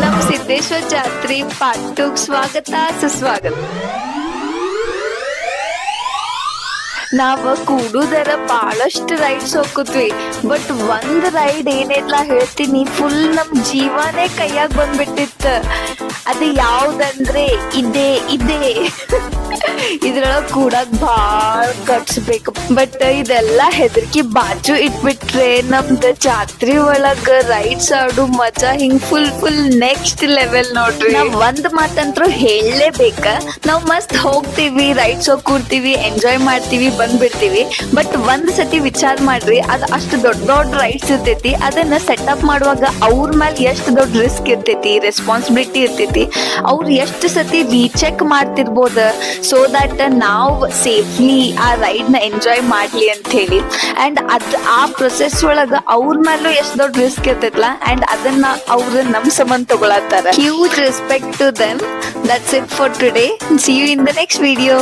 ನಮ್ ಸಿದ್ದೇಶ್ವರ ಜಾತ್ರೆ ಪಾರ್ಟ್ 2 ಸ್ವಾಗತ ಸುಸ್ವಾಗತ. ನಾವ ಕೂಡುದರ ಬಹಳಷ್ಟು ರೈಡ್ಸ್ ಹೋಗ್ತೀವಿ, ಬಟ್ ಒಂದ್ ರೈಡ್ ಏನಿಲ್ಲ ಹೇಳ್ತೀನಿ, ಫುಲ್ ನಮ್ ಜೀವನೇ ಕೈಯಾಗ ಬಂದ್ಬಿಟ್ಟಿತ್ತ. ಅದು ಯಾವ್ದಂದ್ರೆ ಇದೇ ಇದ್ರೊಳಗ ಕೂಡಕ್ ಬಾಳ್ ಕಟ್ಸ್ಬೇಕು. ಬಟ್ ಇದೆಲ್ಲ ಹೆದರ್ಕಿ ಬಾಜು ಇಟ್ಬಿಟ್ರೆ ನಮ್ದ ಜಾತ್ರೆ ಒಳಗ ರೈಡ್ಸ್ ಆಡು ಮಜಾ ಹಿಂಗ್ ಫುಲ್ ನೆಕ್ಸ್ಟ್ ಲೆವೆಲ್ ನೋಡ್ರಿ. ನಾವ್ ಒಂದ್ ಮಾತಂತ್ರು ಹೇಳಲೇಬೇಕ, ನಾವ್ ಮಸ್ತ್ ಹೋಗ್ತೀವಿ, ರೈಡ್ಸ್ ಹೋಗ್ ಕೂರ್ತೀವಿ, ಎಂಜಾಯ್ ಮಾಡ್ತೀವಿ, ಬಂದ್ಬಿಡ್ತೀವಿ. ಬಟ್ ಒಂದ್ ಸತಿ ವಿಚಾರ ಮಾಡ್ರಿ, ಅದ್ ಅಷ್ಟು ದೊಡ್ಡ ರೈಡ್ಸ್ ಇರ್ತೈತಿ, ಅದನ್ನ ಸೆಟಪ್ ಮಾಡುವಾಗ ಅವ್ರ ಮೇಲೆ ಎಷ್ಟು ದೊಡ್ಡ ರಿಸ್ಕ್ ಇರ್ತೈತಿ, ರೆಸ್ಪಾನ್ಸಿಬಿಲಿಟಿ ಇರ್ತೈತಿ. ಅವ್ರು ಎಷ್ಟು ಸತಿ ರೀಚೆಕ್ ಮಾಡ್ತಿರ್ಬೋದ ಸೊ ದಟ್ ನಾವ್ ಸೇಫ್ಲಿ ಆ ರೈಡ್ ನ ಎಂಜಾಯ್ ಮಾಡ್ಲಿ ಅಂತ ಹೇಳಿ. ಅಂಡ್ ಆ ಪ್ರೊಸೆಸ್ ಒಳಗ ಅವ್ರ ಮೇಲೂ ಎಷ್ಟು ದೊಡ್ಡ ರಿಸ್ಕ್ ಇರ್ತೈತಲ್ಲ, ಅಂಡ್ ಅದನ್ನ ಅವ್ರು ನಮ್ ಸಂಬಂಧ ತಗೊಳತ್ತಾರ. Huge respect to them. That's it for today. See you in the next video.